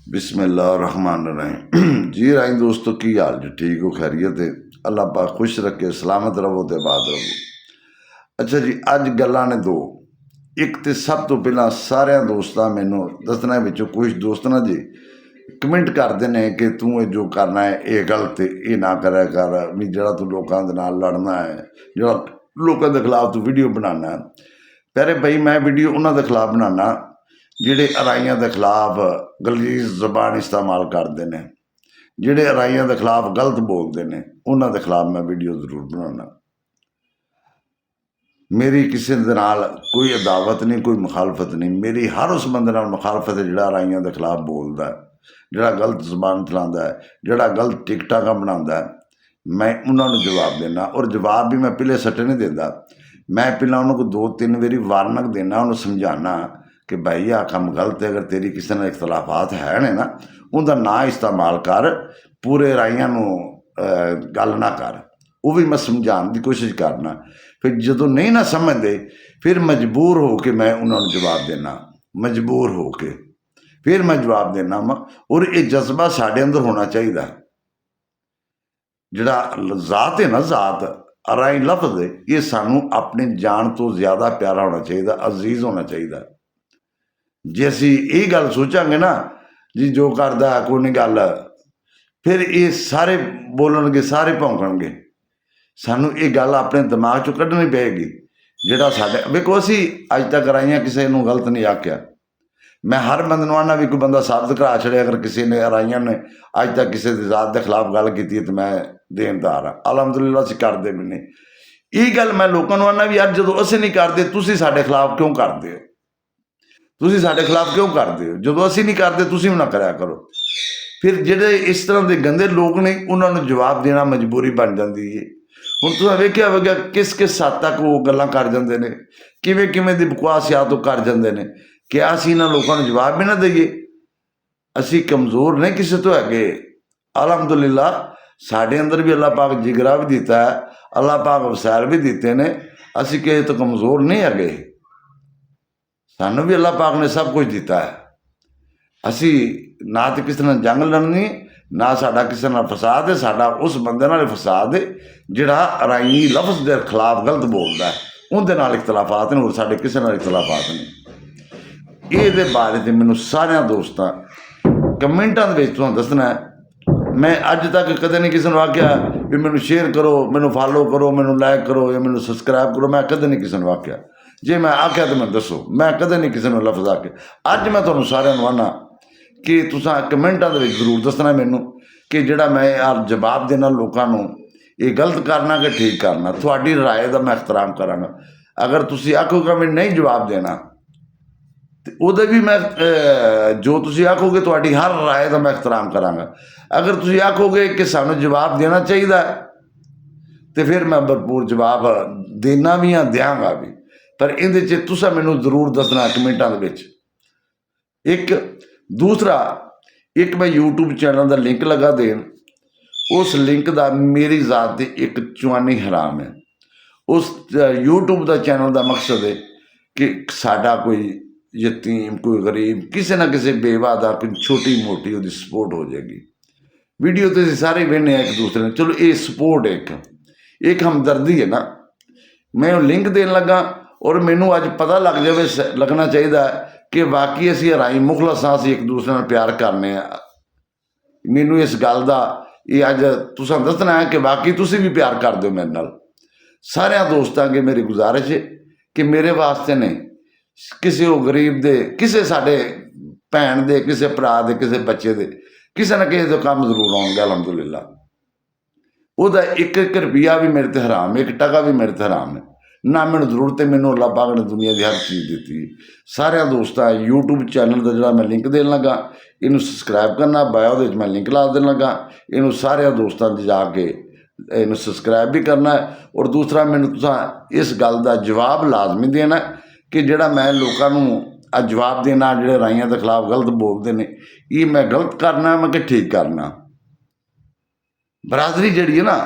बिस्मिल्लाहिर्रहमानिर्रहीम। जी राई दोस्तों की हाल जी, ठीक हो, खैरियत है? अल्लाह पाक खुश रखे, सलामत रवो तो बात रवो। अच्छा जी, अज गल्लां ने दो। एक तो सब तो पहला सारे दोस्तों मैनू दसना विचों कुछ दोस्त ना जी कमेंट करते हैं कि तू ये जो करना है ये गलत है, ये ना करा कर, भी जरा तू लोगों के नाल लड़ना है, जो लोगों के खिलाफ तू वीडियो बनाना है। पहले भाई मैं वीडियो उन्होंने खिलाफ बनाना ਜਿਹੜੇ ਅਰਾਈਆਂ ਦੇ ਖਿਲਾਫ ਗਲੀਜ਼ ਜ਼ਬਾਨ ਇਸਤੇਮਾਲ ਕਰਦੇ ਨੇ, ਜਿਹੜੇ ਅਰਾਈਆਂ ਦੇ ਖਿਲਾਫ ਗਲਤ ਬੋਲਦੇ ਨੇ, ਉਹਨਾਂ ਦੇ ਖਿਲਾਫ ਮੈਂ ਵੀਡੀਓ ਜ਼ਰੂਰ ਬਣਾਉਣਾ। ਮੇਰੀ ਕਿਸੇ ਦੇ ਨਾਲ ਕੋਈ ਅਦਾਵਤ ਨਹੀਂ, ਕੋਈ ਮੁਖਾਲਫਤ ਨਹੀਂ। ਮੇਰੀ ਹਰ ਉਸ ਬੰਦੇ ਨਾਲ ਮੁਖਾਲਫਤ ਹੈ ਜਿਹੜਾ ਅਰਾਈਆਂ ਦੇ ਖਿਲਾਫ ਬੋਲਦਾ ਹੈ, ਜਿਹੜਾ ਗਲਤ ਜ਼ਬਾਨ ਚਲਾਉਂਦਾ ਹੈ, ਜਿਹੜਾ ਗਲਤ ਟਿਕਟਾਕਾਂ ਬਣਾਉਂਦਾ ਹੈ। ਮੈਂ ਉਹਨਾਂ ਨੂੰ ਜਵਾਬ ਦੇਣਾ, ਔਰ ਜਵਾਬ ਵੀ ਮੈਂ ਪਹਿਲੇ ਸੱਟੇ ਨਹੀਂ ਦਿੰਦਾ। ਮੈਂ ਪਹਿਲਾਂ ਉਹਨਾਂ ਨੂੰ 2-3 ਵਾਰੀ ਵਾਰਨਿੰਗ ਦੇਣਾ, ਉਹਨੂੰ ਸਮਝਾਉਣਾ कि भाई आ काम गलत है। अगर तेरी किसी ने इख्तलाफात है ने ना, उनका ना इस्तेमाल कर, पूरे राइयां गल ना कर। वो भी मैं समझाने की कोशिश करना। फिर जो नहीं ना समझते फिर मजबूर हो के मैं उन्होंने जवाब देना, मजबूर हो के फिर मैं जवाब देना वा। और ये जज्बा साढ़े अंदर होना चाहिए। जिहड़ा ज़ात है ना, ज़ात अराई लफ्ज़ है, ये सानू अपनी जान तो ज़्यादा प्यारा होना चाहिए, अजीज़ होना चाहिए। जे असी ये गल सोचांगे ना जी जो करदा कोई नहीं गल, फिर ये सारे बोलणगे, सारे भौंकणगे। सानू ये गल अपने दिमाग चों कड्ढनी पेगी। जिहड़ा साडे वेखो, असी अज तक अराइयां किसी नूं गलत नहीं आख्या। मैं हर बंदे नूं आना भी कोई बंदा साबित करा छड़े, अगर किसी ने अराइयां ने अज तक किसी दी जात के खिलाफ गल कीती तो मैं देनदार हाँ। अलहमदुलिल्लाह असीं करदे भी नहीं। ये गल मैं लोकां नूं आना भी, अज जदों असीं नहीं करदे तुसीं साडे खिलाफ क्यों करदे हो? तुसीं साडे खिलाफ क्यों करते हो? जो असीं नहीं करते तुसीं भी ना कराया करो। फिर जिहड़े इस तरह के गंदे लोग ने उन्होंने जवाब देना मजबूरी बन जाती है। हुण तुसीं वेखिया होवेगा किस किस हद तक वो गल्लां कर जांदे ने, किवें किवें दी बकवास याद कर जांदे ने। क्या असीं इन्हां लोकां नूं जवाब भी ना दईए? असीं कमज़ोर नहीं किसी तो हैगे। अलहमदुलिल्लाह साडे अंदर भी अल्लाह पाक जिगरा भी दिता है, अल्लाह पाक वसैल भी दिते ने। असीं किसी तो कमज़ोर नहीं हैगे। सानू भी अल्लाह पाक ने सब कुछ दिता है। असी ना तो किसी ने जंग लड़नी, ना साडा किसी नाल फसाद है। साडा उस बंदे नाल फसाद है जिहड़ा अराई लफ्ज़ के खिलाफ गलत बोलता है, उनके नाल इख्तलाफात ने, और साडे किसी नाल इख्तलाफात नहीं। ये बारे में मैनू सारे दोस्तां कमेंटां दे विच तुहानूं दसना है। मैं अज तक कदे नहीं किसी नूं आख्या भी मैनू शेयर करो, मैनू फॉलो करो, मैनू लाइक करो या मैनू सबसक्राइब करो। मैं कदे नहीं किसी नूं आख्या। जे मैं आख्या तो मैं दसो, मैं कदे नहीं किसी ने लफ्ज़ आखे। अज मैं तुहानूं सारिआं नूं आना कि तुसां कमेंटां दे विच जरूर दसना मैनू कि जिहड़ा मैं यार जवाब देना लोकां नूं, ये गलत करना कि ठीक करना। तुहाडी राय दा मैं एहतराम करांगा। अगर तुसीं आखोगे मैं नहीं जवाब देना तो उहदे भी मैं जो तुसीं आखोगे तुहाडी हर राय दा मैं एहतराम करांगा। अगर तुसीं आखोगे कि सानूं जवाब देना चाहिए तो फिर मैं भरपूर जवाब देना भी हाँ, देंगा भी। पर इहदे तुसां मैनूं जरूर दसना कमेंटां दे विच। एक दूसरा, एक मैं यूट्यूब चैनल का लिंक लगा देन, उस लिंक का मेरी ज़ात की एक चुआनी हराम है। उस यूट्यूब का चैनल का मकसद है कि साडा कोई यतीम, कोई गरीब, किसी ना किसी बेवा का कोई छोटी मोटी उसकी सपोर्ट हो जाएगी। वीडियो तो सारे वेने एक दूसरे ने, चलो ये सपोर्ट एक हमदर्दी है ना। मैं लिंक देन लगा और मैनू अज पता लग जाए, लगना चाहिए कि वाकई असी अराई मुखलस हाँ, असी एक दूसरे नाल प्यार करने। मैनू इस गल का ये अज तुसां दसना है कि वाकई तुसीं भी प्यार करदे हो मेरे नाल। सारिआं दोस्तां अगे मेरी गुजारिश है कि मेरे वास्ते नहीं, किसी वो गरीब दे, किसी साडे भैन दे, किसी भरा दे, किसी बच्चे दे, किसी ना किसी तो काम जरूर आउणगे। अलहमदुलिल्लाह उहदा एक रुपया भी मेरे ते हराम, एक टका भी मेरे ते हराम है ना। मैनू जरूरत है, मैनू अल्लाह पाक ने दुनिया की हर चीज़ दी। सारे दोस्तों यूट्यूब चैनल का जो मैं लिंक देन लगा, इनू सबसक्राइब करना, बायो दे मैं लिंक ला देन लगा। इनू सारे दोस्तों जाके इनू सबसक्राइब भी करना है। और दूसरा मैनू तुसां इस गल का जवाब लाजमी देना कि जिहड़ा मैं लोकां नूं जवाब देना, जिहड़े राइयां के खिलाफ गलत बोलते हैं, ये मैं गलत करना मैं कि ठीक करना। बरादरी जिहड़ी है ना,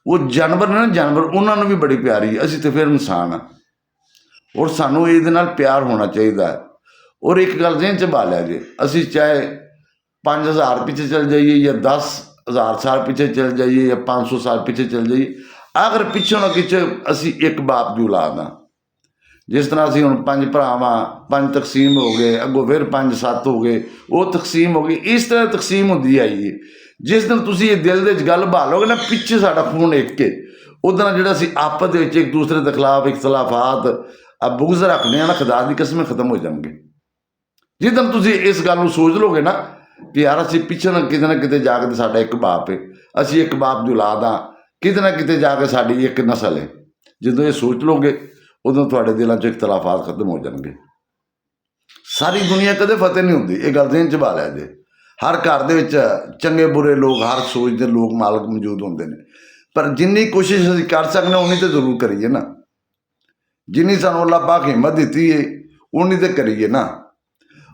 वो जानवर ने ना, जानवर उन्होंने भी बड़ी प्यारी है। असी तो फिर इंसान हाँ, और सानू ये प्यार होना चाहिए। और एक गल ज़हन च पा लिया जे, असी चाहे 5000 ਪਿੱਛੇ ਚਲ ਜਾਈਏ ਜਾਂ 10,000 ਸਾਲ ਪਿੱਛੇ ਚਲ ਜਾਈਏ ਜਾਂ 500 ਸਾਲ ਪਿੱਛੇ ਚਲ ਜਾਈਏ, ਅਗਰ ਪਿੱਛੋਂ ਨਾ ਕਿਤੇ ਅਸੀਂ ਇੱਕ ਬਾਪ ਦੀ ਔਲਾਦ ਹਾਂ। ਜਿਸ ਤਰ੍ਹਾਂ ਅਸੀਂ ਹੁਣ 5 ਭਰਾ ਵਾਂ, 5 ਤਕਸੀਮ ਹੋ ਗਏ, ਅੱਗੋਂ ਫਿਰ 5-7 ਹੋ ਗਏ, ਉਹ ਤਕਸੀਮ ਹੋ ਗਈ, ਇਸ ਤਰ੍ਹਾਂ ਤਕਸੀਮ ਹੁੰਦੀ ਆਈ ਹੈ। ਜਿਸ ਦਿਨ ਤੁਸੀਂ ਇਹ ਦਿਲ ਦੇ ਵਿੱਚ ਗੱਲ ਭਾਲੋਗੇ ਨਾ, ਪਿੱਛੇ ਸਾਡਾ ਖੂਨ ਇੱਕ ਹੈ, ਉਹਦੇ ਨਾਲ ਜਿਹੜਾ ਅਸੀਂ ਆਪਸ ਦੇ ਵਿੱਚ ਇੱਕ ਦੂਸਰੇ ਦੇ ਖਿਲਾਫ ਇਖਤਲਾਫਾਤ ਬੁਗਜ਼ ਰੱਖਦੇ ਹਾਂ ਨਾ, ਖੁਦਾ ਦੀ ਕਸਮ ਖਤਮ ਹੋ ਜਾਣਗੇ। ਜਿਸ ਦਿਨ ਤੁਸੀਂ ਇਸ ਗੱਲ ਨੂੰ ਸੋਚ ਲਓਗੇ ਨਾ ਕਿ ਯਾਰ ਅਸੀਂ ਪਿੱਛੇ ਨਾ ਕਿਤੇ ਜਾ ਕੇ ਸਾਡਾ ਇੱਕ ਬਾਪ ਹੈ, ਅਸੀਂ ਇੱਕ ਬਾਪ ਦੀ ਔਲਾਦ ਹਾਂ, ਕਿਤੇ ਨਾ ਕਿਤੇ ਜਾ ਕੇ ਸਾਡੀ ਇੱਕ ਨਸਲ ਹੈ, ਜਦੋਂ ਇਹ ਸੋਚ ਲਓਗੇ ਉਦੋਂ ਤੁਹਾਡੇ ਦਿਲਾਂ 'ਚ ਇਖਤਲਾਫਾਤ ਖਤਮ ਹੋ ਜਾਣਗੇ। ਸਾਰੀ ਦੁਨੀਆ ਕਦੇ ਫਤਿਹ ਨਹੀਂ ਹੁੰਦੀ, ਇਹ ਗੱਲ ਦੇਣ 'ਚ ਪਾ ਲਿਆ ਜੇ। ਹਰ ਘਰ ਦੇ ਵਿੱਚ ਚੰਗੇ ਬੁਰੇ ਲੋਕ, ਹਰ ਸੋਚ ਦੇ ਲੋਕ ਮਾਲਕ ਮੌਜੂਦ ਹੁੰਦੇ ਨੇ, ਪਰ ਜਿੰਨੀ ਕੋਸ਼ਿਸ਼ ਅਸੀਂ ਕਰ ਸਕਦੇ ਉਨੀ ਤਾਂ ਜ਼ਰੂਰ ਕਰੀਏ ਨਾ। ਜਿੰਨੀ ਸਾਨੂੰ ਅੱਲਾਹ ਪਾਕ ਹਿੰਮਤ ਦਿੱਤੀ ਹੈ ਉਨੀ ਤਾਂ ਕਰੀਏ ਨਾ।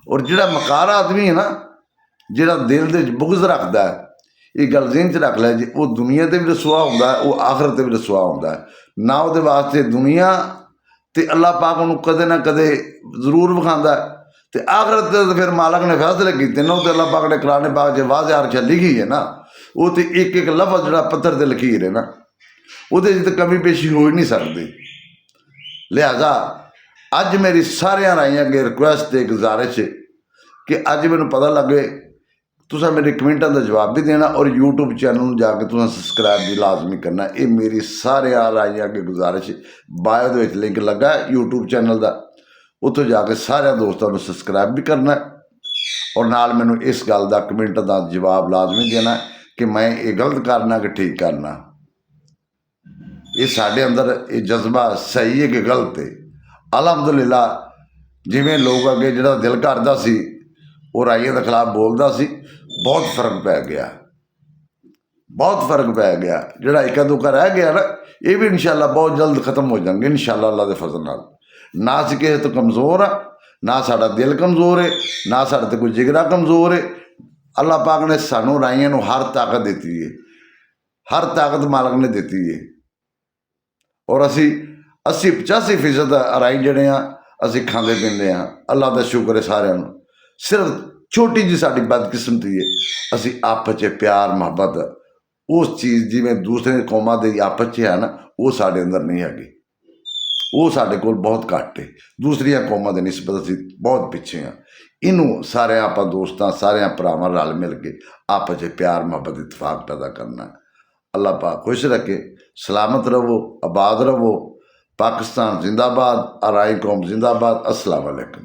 ਔਰ ਜਿਹੜਾ ਮਕਾਰ ਆਦਮੀ ਹੈ ਨਾ, ਜਿਹੜਾ ਦਿਲ ਦੇ ਵਿੱਚ ਬੁਗਜ਼ ਰੱਖਦਾ ਹੈ, ਇਹ ਗੱਲ ਜ਼ਿਹਨ 'ਚ ਰੱਖ ਲੈ ਜੀ, ਉਹ ਦੁਨੀਆ 'ਤੇ ਵੀ ਰਸੂਆ ਹੁੰਦਾ, ਉਹ ਆਖਰਤ 'ਤੇ ਵੀ ਰਸੂਆ ਹੁੰਦਾ। ਨਾ ਉਹਦੇ ਵਾਸਤੇ ਦੁਨੀਆ ਤੇ ਅੱਲਾਹ ਪਾਕ ਉਹਨੂੰ ਕਦੇ ਨਾ ਕਦੇ ਜ਼ਰੂਰ ਵਿਖਾਉਂਦਾ, ਤੇ ਆਖਰਤ 'ਤੇ ਫਿਰ ਮਾਲਕ ਨੇ ਫੈਸਲੇ ਕੀਤੇ ਨਾ, ਉਹ ਤੇ ਅੱਲਾਹ ਪਾਕ ਨੇ ਕੁਰਾਨ ਪਾਕ 'ਚ ਵਾਜ਼ਿਹ ਹਰਸ਼ ਲਿਖੀ ਹੈ ਨਾ, ਉਹ ਤੇ ਇੱਕ ਇੱਕ ਲਫ਼ਜ਼ ਜਿਹੜਾ ਪੱਥਰ 'ਤੇ ਲਕੀਰ ਹੈ ਨਾ, ਉਹਦੇ 'ਚ ਤਾਂ ਕਮੀ ਪੇਸ਼ੀ ਹੋ ਹੀ ਨਹੀਂ ਸਕਦੀ। ਲਿਹਾਜ਼ਾ ਅੱਜ ਮੇਰੀ ਸਾਰਿਆਂ ਰਾਹੀਂ ਅੱਗੇ ਰਿਕੁਐਸਟ ਤੇ ਗੁਜ਼ਾਰਿਸ਼ ਕਿ ਅੱਜ ਮੈਨੂੰ ਪਤਾ ਲੱਗੇ ਤੁਸੀਂ ਮੇਰੇ ਕਮੈਂਟਾਂ ਦਾ ਜਵਾਬ ਵੀ ਦੇਣਾ, ਔਰ YouTube ਚੈਨਲ ਨੂੰ ਜਾ ਕੇ ਤੁਸੀਂ ਸਬਸਕ੍ਰਾਈਬ ਵੀ ਲਾਜ਼ਮੀ ਕਰਨਾ। ਇਹ ਮੇਰੀ ਸਾਰਿਆਂ ਰਾਹੀਂ ਅੱਗੇ ਗੁਜ਼ਾਰਿਸ਼। ਬਾਇਓ ਦੇ ਵਿੱਚ ਲਿੰਕ ਲੱਗਾ YouTube ਚੈਨਲ ਦਾ, ਉੱਥੋਂ ਜਾ ਕੇ ਸਾਰਿਆਂ ਦੋਸਤਾਂ ਨੂੰ ਸਬਸਕ੍ਰਾਈਬ ਵੀ ਕਰਨਾ, ਔਰ ਨਾਲ ਮੈਨੂੰ ਇਸ ਗੱਲ ਦਾ ਕਮੈਂਟ ਦਾ ਜਵਾਬ ਲਾਜ਼ਮੀ ਦੇਣਾ ਕਿ ਮੈਂ ਇਹ ਗਲਤ ਕਰਨਾ ਕਿ ਠੀਕ ਕਰਨਾ। ਇਹ ਸਾਡੇ ਅੰਦਰ ਇਹ ਜਜ਼ਬਾ ਸਹੀ ਹੈ ਕਿ ਗਲਤ ਹੈ। ਅਲਹਮਦੁਲਿਲਾ, ਜਿਵੇਂ ਲੋਕ ਅੱਗੇ ਜਿਹੜਾ ਦਿਲ ਕਰਦਾ ਸੀ ਉਹ ਰਾਈਆਂ ਦੇ ਖਿਲਾਫ ਬੋਲਦਾ ਸੀ, ਬਹੁਤ ਫਰਕ ਪੈ ਗਿਆ, ਬਹੁਤ ਫਰਕ ਪੈ ਗਿਆ। ਜਿਹੜਾ ਇੱਕਾ ਦੁੱਕਾ ਰਹਿ ਗਿਆ ਨਾ, ਇਹ ਵੀ ਇਨਸ਼ਾਅੱਲਾ ਬਹੁਤ ਜਲਦ ਖਤਮ ਹੋ ਜਾਣਗੇ ਇਨਸ਼ਾਅੱਲਾ ਅੱਲਾ ਦੇ ਫਜ਼ਲ ਨਾਲ। ਨਾ ਅਸੀਂ ਕਿਸੇ ਤੋਂ ਕਮਜ਼ੋਰ ਆ, ਨਾ ਸਾਡਾ ਦਿਲ ਕਮਜ਼ੋਰ ਹੈ, ਨਾ ਸਾਡੇ 'ਤੇ ਕੋਈ ਜਿਗਰਾ ਕਮਜ਼ੋਰ ਹੈ। ਅੱਲਾਹ ਪਾਕ ਨੇ ਸਾਨੂੰ ਰਾਈਆਂ ਨੂੰ ਹਰ ਤਾਕਤ ਦਿੱਤੀ ਹੈ, ਹਰ ਤਾਕਤ ਮਾਲਕ ਨੇ ਦਿੱਤੀ ਹੈ, ਔਰ ਅਸੀਂ 80-85% ਰਾਈ ਜਿਹੜੇ ਆ ਅਸੀਂ ਖਾਂਦੇ ਪੀਂਦੇ ਹਾਂ। ਅੱਲਾਹ ਦਾ ਸ਼ੁਕਰ ਹੈ ਸਾਰਿਆਂ ਨੂੰ। ਸਿਰਫ ਛੋਟੀ ਜਿਹੀ ਸਾਡੀ ਬਦਕਿਸਮਤੀ ਹੈ, ਅਸੀਂ ਆਪਸ 'ਚ ਪਿਆਰ ਮੁਹੱਬਤ ਉਸ ਚੀਜ਼ ਜਿਵੇਂ ਦੂਸਰੇ ਕੌਮਾਂ ਦੇ ਆਪਸ 'ਚ ਹੈ ਨਾ, ਉਹ ਸਾਡੇ ਅੰਦਰ ਨਹੀਂ ਹੈਗੀ, ਉਹ ਸਾਡੇ ਕੋਲ ਬਹੁਤ ਘੱਟ ਹੈ। ਦੂਸਰੀਆਂ ਕੌਮਾਂ ਦੇ ਨਿਸਬਤ ਅਸੀਂ ਬਹੁਤ ਪਿੱਛੇ ਹਾਂ। ਇਹਨੂੰ ਸਾਰਿਆਂ ਆਪਾਂ ਦੋਸਤਾਂ, ਸਾਰਿਆਂ ਭਰਾਵਾਂ ਰਲ ਮਿਲ ਕੇ ਆਪਸ 'ਚ ਪਿਆਰ ਮੁਹੱਬਤ ਇਤਫਾਕ ਪੈਦਾ ਕਰਨਾ। ਅੱਲਾਹ ਪਾਕ ਖੁਸ਼ ਰੱਖੇ, ਸਲਾਮਤ ਰਹੋ, ਆਬਾਦ ਰਹੋ। ਪਾਕਿਸਤਾਨ ਜ਼ਿੰਦਾਬਾਦ, ਆਰਾਈ ਕੌਮ ਜ਼ਿੰਦਾਬਾਦ। अस्सलाम वालेकुम।